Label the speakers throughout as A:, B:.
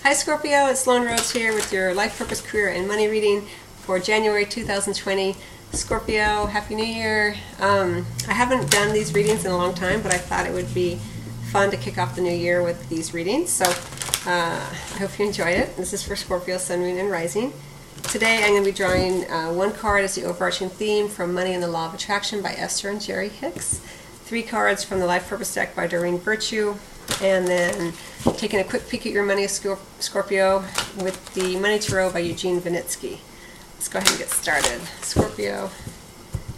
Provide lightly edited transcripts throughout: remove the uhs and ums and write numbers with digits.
A: Hi Scorpio, it's Sloan Rose here with your life purpose, career, and money reading for January 2020. Scorpio, Happy New Year. I haven't done these readings in a long time, but I thought it would be fun to kick off the new year with these readings. So I hope you enjoy it. This is for Scorpio, Sun, Moon, and Rising. Today I'm going to be drawing one card as the overarching theme from Money and the Law of Attraction by Esther and Jerry Hicks. 3 cards from the Life Purpose deck by Doreen Virtue. And then taking a quick peek at your money, Scorpio, with the Money Tarot by Eugene Vinitsky. Let's go ahead and get started. Scorpio,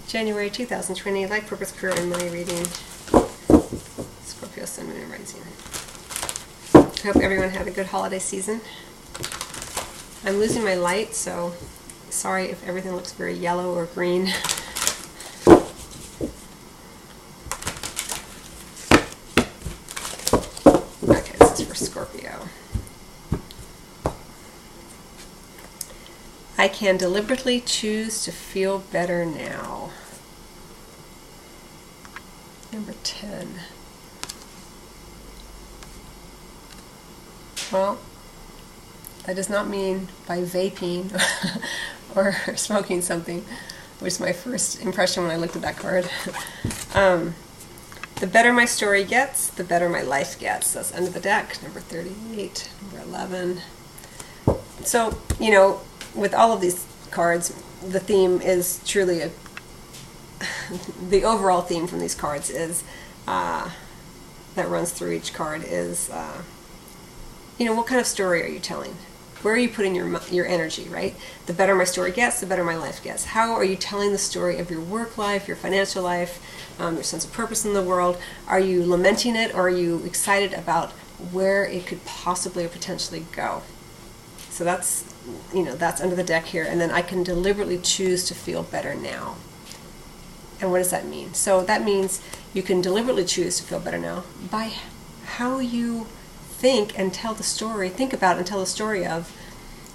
A: January 2020, Life Purpose, Career, and Money reading. Scorpio, Sun, Moon, and Rising. I hope everyone had a good holiday season. I'm losing my light, so sorry if everything looks very yellow or green. Okay, this is for Scorpio. I can deliberately choose to feel better now. Number 10. Well, that does not mean by vaping or smoking something, which was my first impression when I looked at that card. The better my story gets, the better my life gets. That's under the deck, number 38, number 11. So, you know, with all of these cards, the theme is truly the overall theme from these cards is, that runs through each card is, you know, what kind of story are you telling? Where are you putting your energy, right? The better my story gets, the better my life gets. How are you telling the story of your work life, your financial life, your sense of purpose in the world? Are you lamenting it, or are you excited about where it could possibly or potentially go? So that's, you know, that's under the deck here. And then I can deliberately choose to feel better now. And what does that mean? So that means you can deliberately choose to feel better now by how you think and tell the story, think about and tell the story of,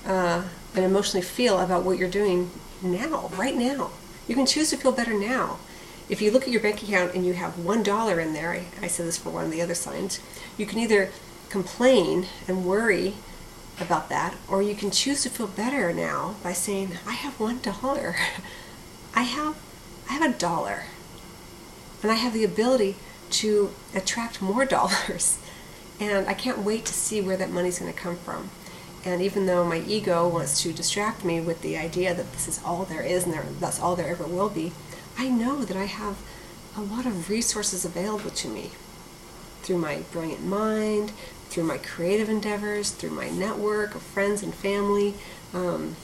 A: and emotionally feel about what you're doing now, right now. You can choose to feel better now. If you look at your bank account and you have $1 in there, I said this for one of the other signs, you can either complain and worry about that, or you can choose to feel better now by saying, I have $1. I have $1, and I have the ability to attract more dollars. And I can't wait to see where that money's going to come from. And even though my ego wants to distract me with the idea that this is all there is and that's all there ever will be, I know that I have a lot of resources available to me through my brilliant mind, through my creative endeavors, through my network of friends and family,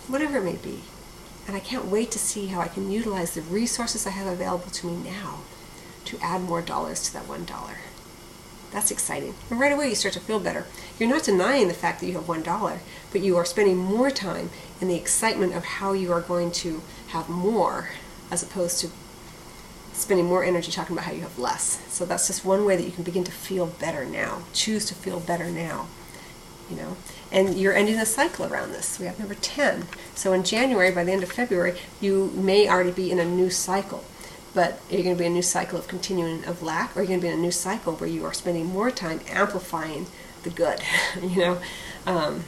A: whatever it may be. And I can't wait to see how I can utilize the resources I have available to me now to add more dollars to that $1. That's exciting. And right away you start to feel better. You're not denying the fact that you have $1, but you are spending more time in the excitement of how you are going to have more, as opposed to spending more energy talking about how you have less. So that's just one way that you can begin to feel better now. Choose to feel better now. You know, and you're ending a cycle around this. We have number 10. So in January, by the end of February, you may already be in a new cycle. But are you going to be in a new cycle of continuing of lack, or are you going to be in a new cycle where you are spending more time amplifying the good? You know,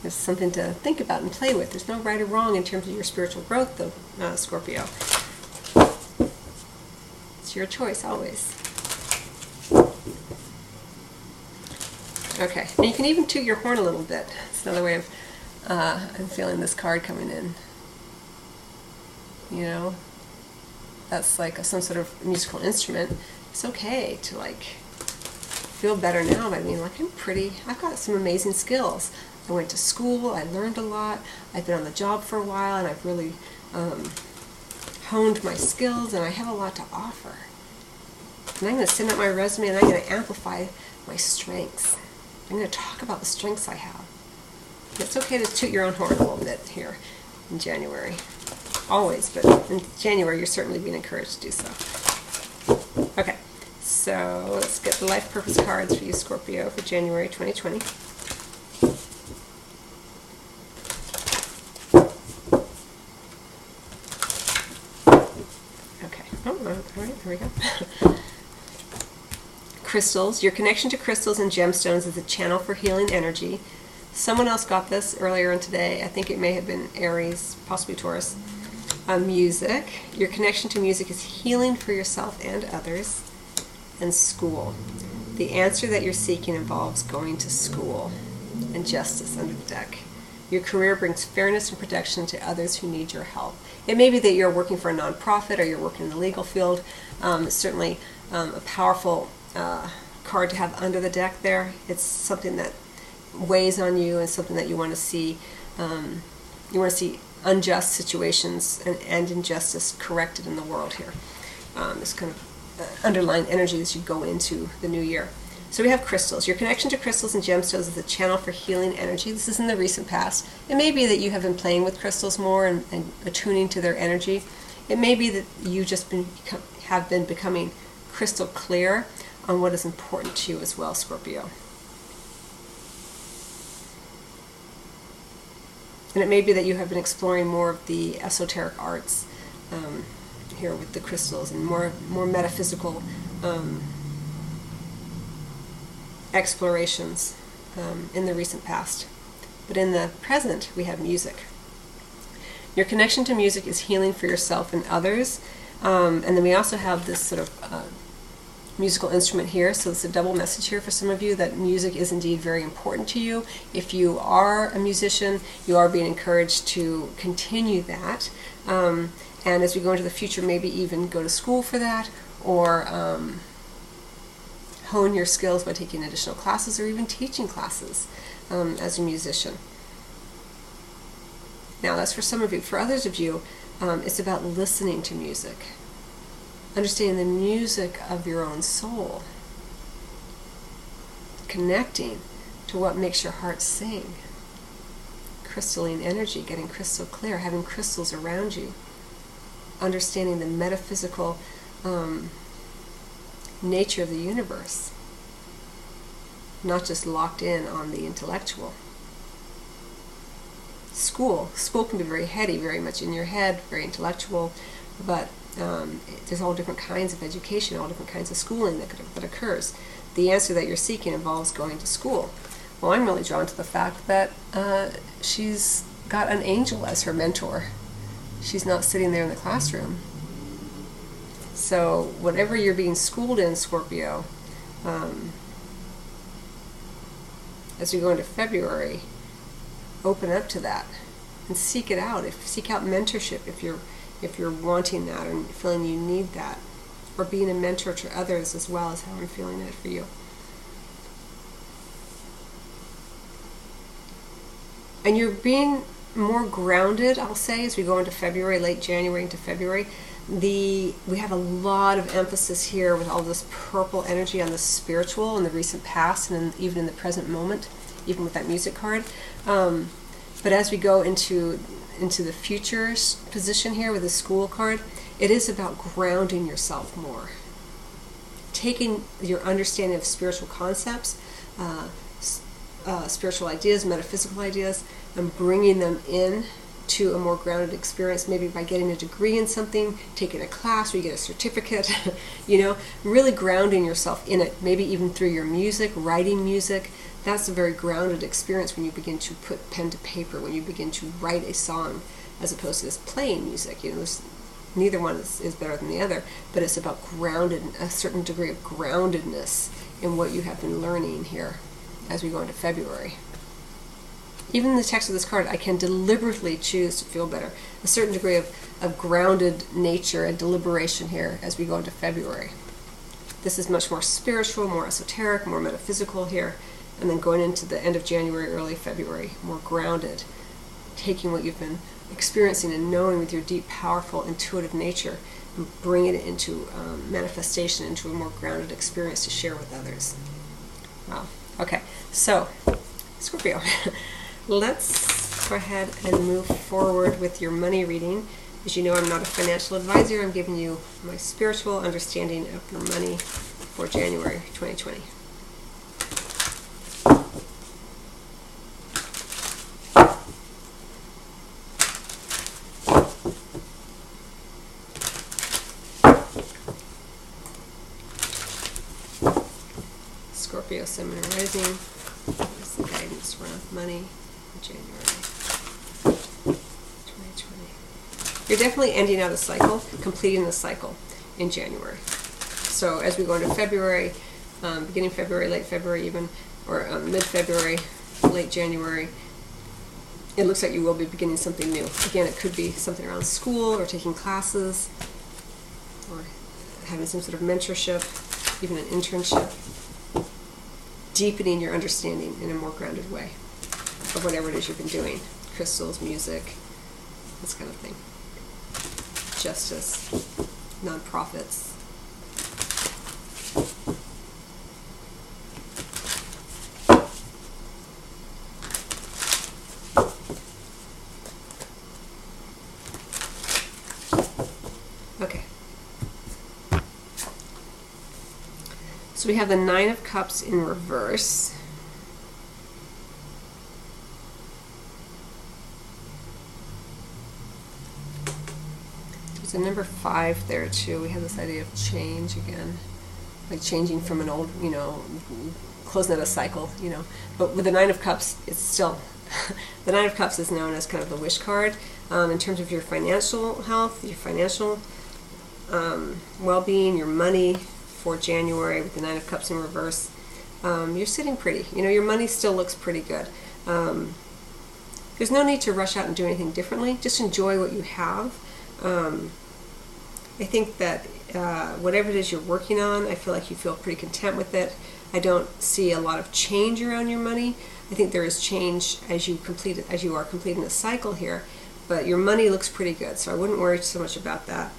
A: it's something to think about and play with. There's no right or wrong in terms of your spiritual growth, though, Scorpio. It's your choice always. Okay, and you can even toot your horn a little bit. It's another way of, I'm feeling this card coming in. You know? That's like some sort of musical instrument. It's okay to like feel better now by being like, I've got some amazing skills. I went to school, I learned a lot, I've been on the job for a while, and I've really honed my skills, and I have a lot to offer. And I'm going to send out my resume, and I'm going to amplify my strengths. I'm going to talk about the strengths I have. It's okay to toot your own horn a little bit here in January. Always, but in January you're certainly being encouraged to do so. Okay, so let's get the life purpose cards for you, Scorpio, for January 2020. Okay, all right, here we go. crystals. Your connection to crystals and gemstones is a channel for healing energy. Someone else got this earlier in today. I think it may have been Aries, possibly Taurus. Music. Your connection to music is healing for yourself and others. And school. The answer that you're seeking involves going to school. And justice under the deck. Your career brings fairness and protection to others who need your help. It may be that you're working for a nonprofit or you're working in the legal field. It's certainly a powerful card to have under the deck there. It's something that weighs on you and something that you want to see. You want to see unjust situations and injustice corrected in the world here. This kind of underlying energy as you go into the new year. So we have crystals. Your connection to crystals and gemstones is a channel for healing energy. This is in the recent past. It may be that you have been playing with crystals more and attuning to their energy. It may be that you just have been becoming crystal clear on what is important to you as well, Scorpio. And it may be that you have been exploring more of the esoteric arts here with the crystals and more metaphysical explorations in the recent past. But in the present, we have music. Your connection to music is healing for yourself and others. And then we also have this sort of musical instrument here, so it's a double message here for some of you that music is indeed very important to you. If you are a musician, you are being encouraged to continue that. And as we go into the future, maybe even go to school for that, or hone your skills by taking additional classes or even teaching classes as a musician. Now that's for some of you. For others of you, it's about listening to music. Understanding the music of your own soul. Connecting to what makes your heart sing. Crystalline energy, getting crystal clear, having crystals around you. Understanding the metaphysical nature of the universe. Not just locked in on the intellectual. School can be very heady, very much in your head, very intellectual, but there's all different kinds of education, all different kinds of schooling that occurs. The answer that you're seeking involves going to school. Well, I'm really drawn to the fact that she's got an angel as her mentor. She's not sitting there in the classroom. So whatever you're being schooled in, Scorpio, as we go into February, open up to that and seek it out. Seek out mentorship if you're wanting that and feeling you need that, or being a mentor to others as well as how I'm feeling it for you. And you're being more grounded, I'll say, as we go into February, late January into February. We have a lot of emphasis here with all this purple energy on the spiritual in the recent past and even in the present moment, even with that music card. But as we go into the future position here with the school card, it is about grounding yourself more. Taking your understanding of spiritual concepts, spiritual ideas, metaphysical ideas, and bringing them in to a more grounded experience, maybe by getting a degree in something, taking a class where you get a certificate, really grounding yourself in it, maybe even through your music, writing music. That's a very grounded experience when you begin to put pen to paper, when you begin to write a song, as opposed to just playing music. Neither one is better than the other, but it's about a certain degree of groundedness in what you have been learning here as we go into February. Even in the text of this card, I can deliberately choose to feel better. A certain degree of grounded nature and deliberation here as we go into February. This is much more spiritual, more esoteric, more metaphysical here. And then going into the end of January, early February, more grounded. Taking what you've been experiencing and knowing with your deep, powerful, intuitive nature and bringing it into manifestation, into a more grounded experience to share with others. Wow. Okay, so Scorpio. Let's go ahead and move forward with your money reading. As you know, I'm not a financial advisor. I'm giving you my spiritual understanding of your money for January 2020. Scorpio, Sun, Moon, and Rising. What's the guidance around money in January 2020? You're definitely ending out a cycle, completing the cycle in January. So as we go into February, beginning February, late February even, or mid-February, late January, it looks like you will be beginning something new. Again, it could be something around school or taking classes or having some sort of mentorship, even an internship, deepening your understanding in a more grounded way of whatever it is you've been doing. Crystals, music, this kind of thing. Justice, nonprofits. Okay. So we have the Nine of Cups in reverse. There's a number 5 there too. We have this idea of change again, like changing from an old, closing out a cycle, But with the Nine of Cups, it's still, the Nine of Cups is known as kind of the wish card in terms of your financial health, your financial well-being, your money for January with the Nine of Cups in reverse. You're sitting pretty. Your money still looks pretty good. There's no need to rush out and do anything differently. Just enjoy what you have. I think that whatever it is you're working on, I feel like you feel pretty content with it. I don't see a lot of change around your money. I think there is change as you are completing the cycle here, but your money looks pretty good, so I wouldn't worry so much about that.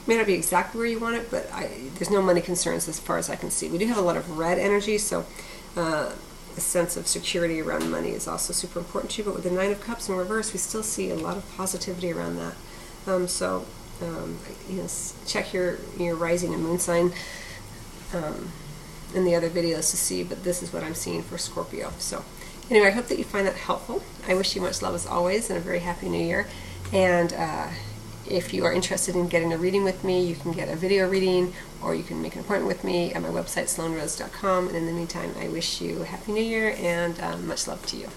A: May not be exactly where you want it, but there's no money concerns as far as I can see. We do have a lot of red energy, so a sense of security around money is also super important to you. But with the Nine of Cups in reverse, we still see a lot of positivity around that. Check your rising and moon sign in the other videos to see, but this is what I'm seeing for Scorpio. So anyway, I hope that you find that helpful. I wish you much love as always and a very happy new year. And if you are interested in getting a reading with me, you can get a video reading or you can make an appointment with me at my website, sloanerose.com. And in the meantime, I wish you a happy new year and much love to you.